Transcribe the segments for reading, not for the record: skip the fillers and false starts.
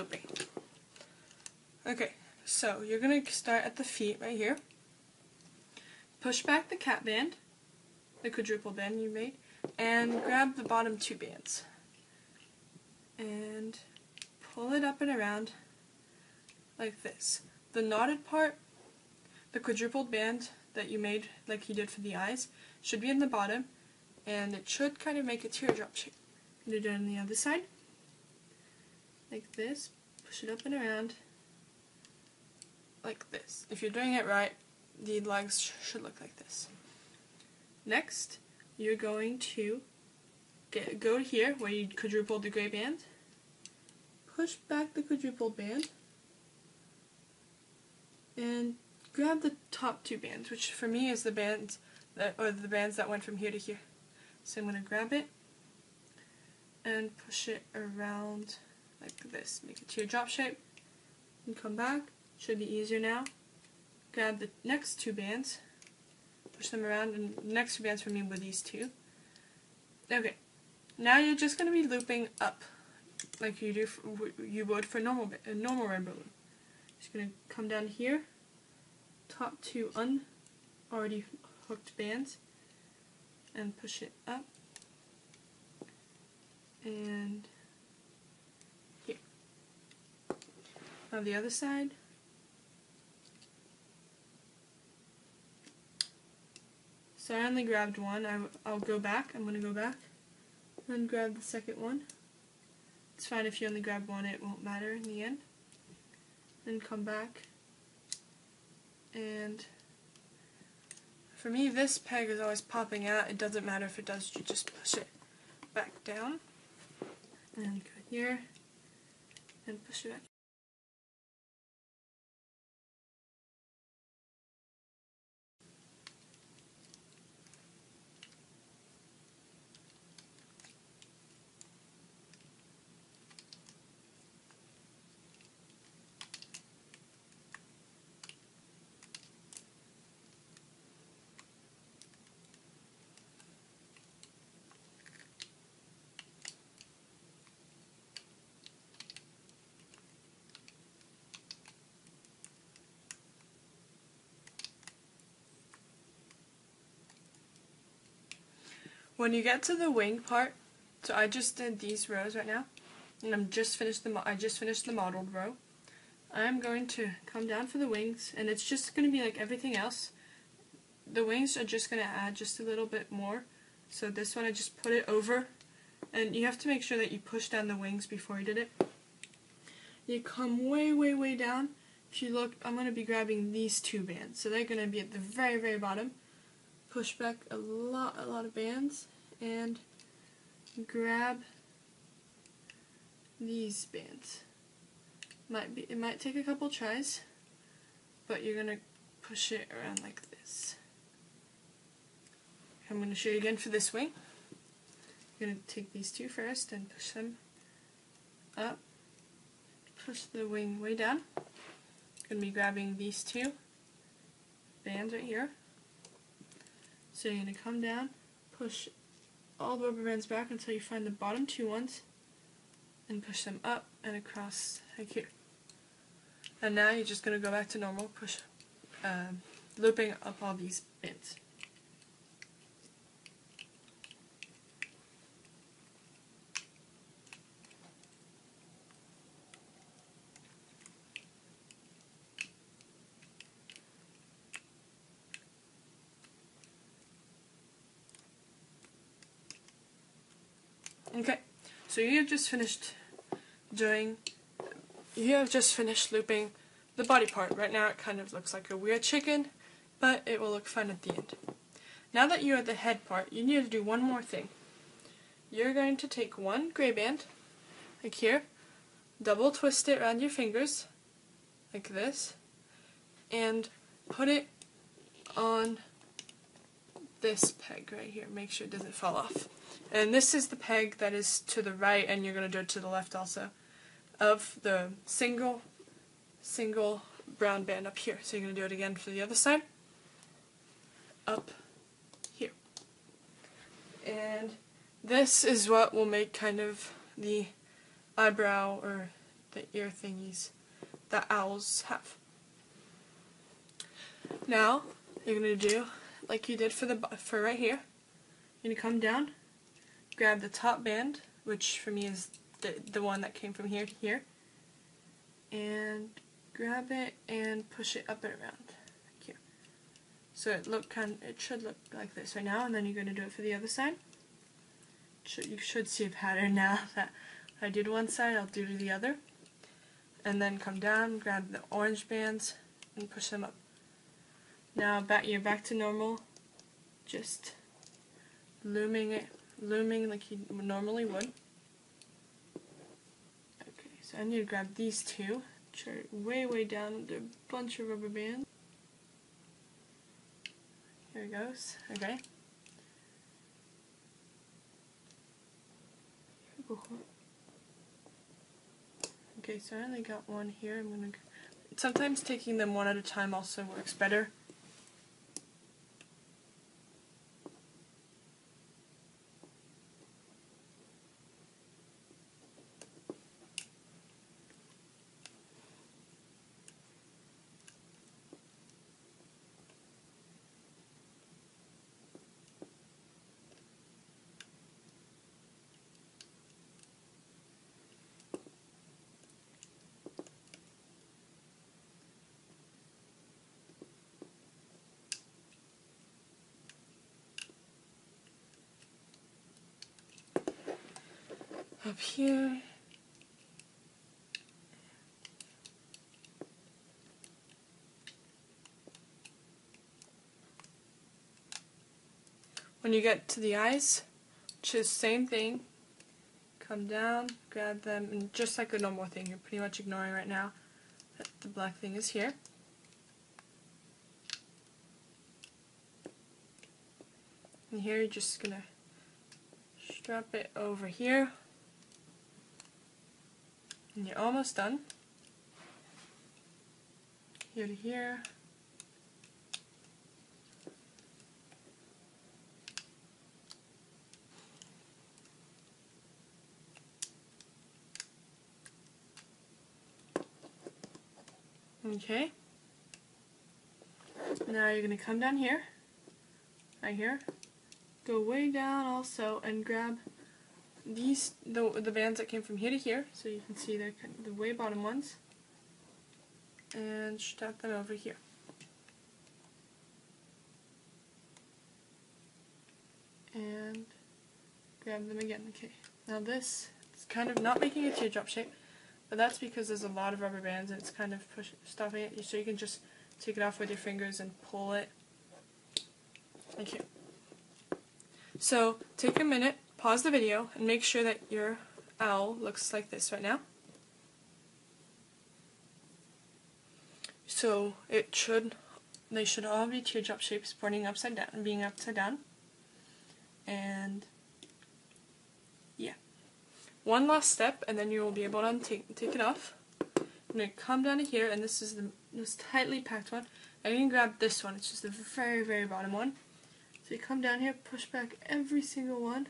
looping. Okay, so you're going to start at the feet right here. Push back the cat band, the quadruple band you made, and grab the bottom 2 bands. And pull it up and around like this. The knotted part, the quadrupled band that you made like you did for the eyes, should be in the bottom, and it should kind of make a teardrop shape. I'm going to do it on the other side, like this. Push it up and around, like this. If you're doing it right, the legs should look like this. Next, you're going to go here where you quadrupled the gray band, push back the quadrupled band, and grab the top 2 bands, which for me is the bands that went from here to here. So I'm going to grab it and push it around like this, make a teardrop shape, and come back. Should be easier now. Grab the next 2 bands, push them around, and the next 2 bands for me were these 2. Okay, now you're just going to be looping up like you would for a normal rainbow loop. Just going to come down here, top 2 already hooked bands, and push it up, and here. Now the other side. So I only grabbed one. I'll go back. I'm going to go back and grab the second one. It's fine if you only grab one, it won't matter in the end. Then come back, and for me this peg is always popping out. It doesn't matter if it does, you just push it back down and go here and push it back. When you get to the wing part, so I just did these rows right now, and I just finished the modeled row. I'm going to come down for the wings, and it's just going to be like everything else. The wings are just going to add just a little bit more. So this one I just put it over, and you have to make sure that you push down the wings before you did it. You come way, way, way down. If you look, I'm going to be grabbing these 2 bands, so they're going to be at the very, very bottom. Push back a lot of bands, and grab these bands. It might take a couple tries, but you're gonna push it around like this. I'm gonna show you again for this wing. You're gonna take these 2 first and push them up. Push the wing way down. Gonna be grabbing these 2 bands right here. So you're going to come down, push all the rubber bands back until you find the bottom 2 ones, and push them up and across like here. And now you're just going to go back to normal, looping up all these bands. Okay, so you have just finished looping the body part. Right now it kind of looks like a weird chicken, but it will look fun at the end. Now that you're at the head part, you need to do one more thing. You're going to take 1 gray band, like here, double twist it around your fingers, like this, and put it on this peg right here. Make sure it doesn't fall off. And this is the peg that is to the right, and you're going to do it to the left also, of the single brown band up here. So you're going to do it again for the other side, up here. And this is what will make kind of the eyebrow or the ear thingies that owls have. Now you're gonna do like you did for right here. You're gonna come down, grab the top band, which for me is the one that came from here to here, and grab it and push it up and around like here. So it should look like this right now, and then you're gonna do it for the other side. You should see a pattern now that I did one side, I'll do the other. And then come down, grab the orange bands, and push them up. Now you're back to normal, just looming like you normally would. Okay, so I need to grab these two, which are way down under a bunch of rubber bands. Here it goes, okay. Okay, so I only got one here. Sometimes taking them one at a time also works better. Up here. When you get to the eyes, which is same thing, come down, grab them, and just like a normal thing, you're pretty much ignoring right now that the black thing is here. And here you're just gonna strap it over here. And you're almost done. Here to here. Okay. Now you're going to come down here, right here, go way down also, and grab these, the bands that came from here to here, so you can see they're the way bottom ones, and strap them over here. And grab them again. Okay, now this is kind of not making a teardrop shape, but that's because there's a lot of rubber bands and it's kind of stopping it, so you can just take it off with your fingers and pull it. Okay. So take a minute, pause the video, and make sure that your owl looks like this right now. So they should all be teardrop shapes, pointing upside down, being upside down. And yeah. One last step, and then you will be able to take it off. I'm going to come down to here, and this is this tightly packed one. I'm going to grab this one, it's just the very bottom one. So you come down here, push back every single one,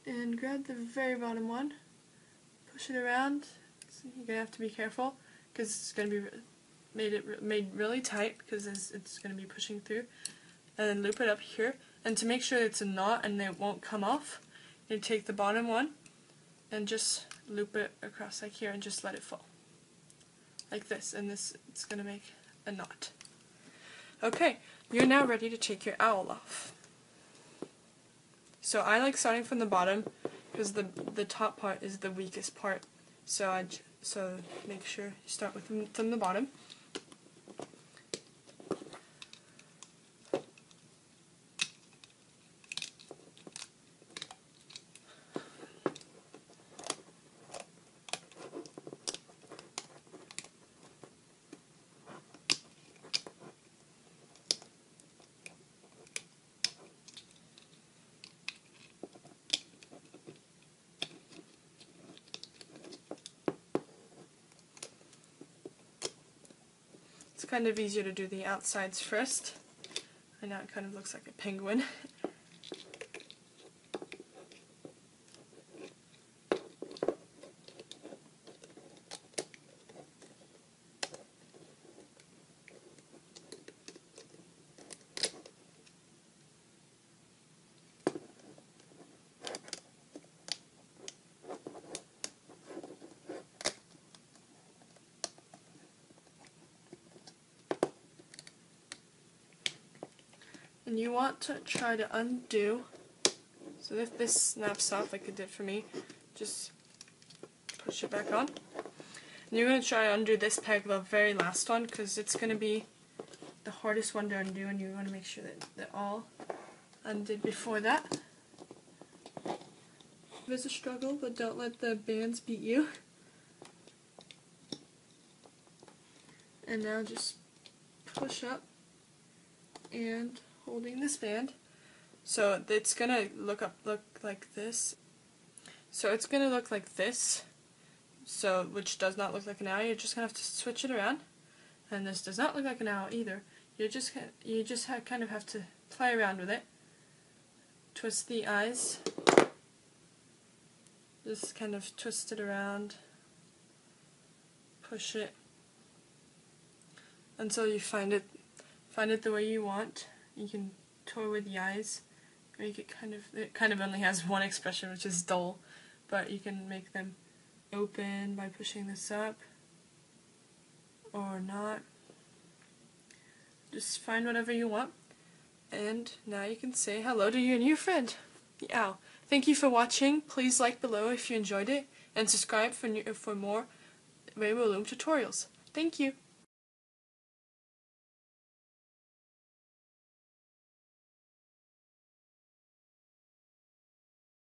and grab the very bottom one, push it around. So you're going to have to be careful, because it's going to be made really tight, because it's going to be pushing through. And then loop it up here, and to make sure it's a knot and it won't come off, you take the bottom one, and just loop it across like here, and just let it fall. Like this, and it's going to make a knot. Okay, you're now ready to take your owl off. So I like starting from the bottom, because the top part is the weakest part. So make sure you start from the bottom. It's kind of easier to do the outsides first. I know it kind of looks like a penguin. And you want to try to undo, so if this snaps off like it did for me, just push it back on. And you're going to try to undo this peg, the very last one, because it's going to be the hardest one to undo, and you want to make sure that they're all undid before that. It's a struggle, but don't let the bands beat you. And now just push up and holding this band. So it's gonna look like this. So it's gonna look like this. So which does not look like an owl. You're just gonna have to switch it around. And this does not look like an owl either. You just kind of have to play around with it. Twist the eyes. Just kind of twist it around. Push it until you find it the way you want. You can toy with the eyes, make it kind of only has one expression, which is dull, but you can make them open by pushing this up or not. Just find whatever you want, and now you can say hello to your new friend, the owl. Thank you for watching. Please like below if you enjoyed it, and subscribe for more Rainbow Loom tutorials. Thank you.